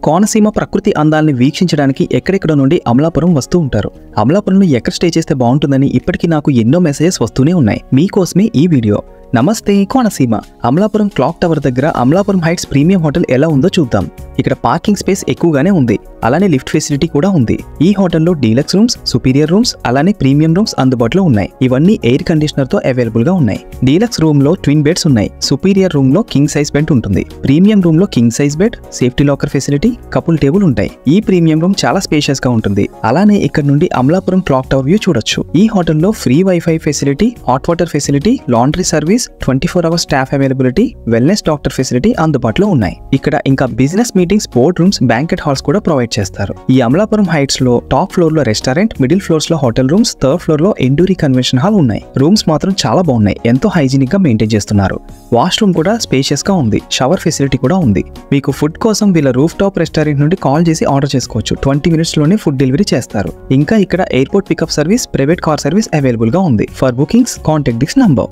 కోనసీమ ప్రకృతి అందాల్ని వీక్షించడానికి ఎక్కడెక్కడ నుండి అమలాపురం వస్తూ ఉంటారు. అమలాపురంలో ఎక్కడ స్టే చేస్తే బాగుంటుందని ఇప్పటికీ నాకు ఎన్నో మెసేజెస్ వస్తూనే ఉన్నాయి. మీకోసమే ఈ వీడియో. నమస్తే కోనసీమ. అమలాపురం క్లాక్ టవర్ దగ్గర అమలాపురం హైట్స్ ప్రీమియం హోటల్ ఎలా ఉందో చూద్దాం. ఇక్కడ పార్కింగ్ స్పేస్ ఎక్కువగానే ఉంది, అలానే లిఫ్ట్ ఫెసిలిటీ కూడా ఉంది. ఈ హోటల్లో డీలక్స్ రూమ్స్, సుపీరియర్ రూమ్స్, అలానే ప్రీమియం రూమ్స్ అందుబాటులో ఉన్నాయి. ఇవన్నీ ఎయిర్ కండిషనర్ తో అవైలబుల్ గా ఉన్నాయి. డీలక్స్ రూమ్ లో ట్విన్ బెడ్స్ ఉన్నాయి. సుపీరియర్ రూమ్ లో కింగ్ సైజ్ బెడ్ ఉంటుంది. ప్రీమియం రూమ్ లో king size bed, safety locker facility, couple table ఉంటాయి. ఈ ప్రీమియం రూమ్ చాలా స్పేషియస్ గా ఉంటుంది. అలానే ఇక్కడ నుండి అమలాపురం క్లాక్ టవర్ వ్యూ చూడొచ్చు. ఈ హోటల్లో free wifi facility, hot water facility, laundry service, 24 hours staff availability, wellness doctor facility అందుబాటులో ఉన్నాయి. ఇక్కడ ఇంకా business meetings, board rooms, banquet halls కూడా ప్రొవైడ్ చేస్తారు. ఈ అమలాపురం హైట్స్ లో టాప్ ఫ్లోర్ లో రెస్టారెంట్, మిడిల్ ఫ్లోర్స్ లో హోటల్ రూమ్స్, థర్డ్ ఫ్లోర్ లో ఎండూరీ కన్వెన్షన్ హాల్ ఉన్నాయి. రూమ్స్ మాత్రం చాలా బాగున్నాయి, ఎంతో హైజీనిక్ గా మెయింటైన్ చేస్తున్నారు. వాష్రూమ్ కూడా స్పేషియస్ గా ఉంది. షవర్ ఫెసిలిటీ కూడా ఉంది. మీకు ఫుడ్ కోసం వీళ్ళ రూఫ్ టాప్ రెస్టారెంట్ నుండి కాల్ చేసి ఆర్డర్ చేసుకోవచ్చు. 20 minutes లోనే ఫుడ్ డెలివరీ చేస్తారు. ఇంకా ఇక్కడ airport pickup service, private car service available గా ఉంది. For bookings contact this number.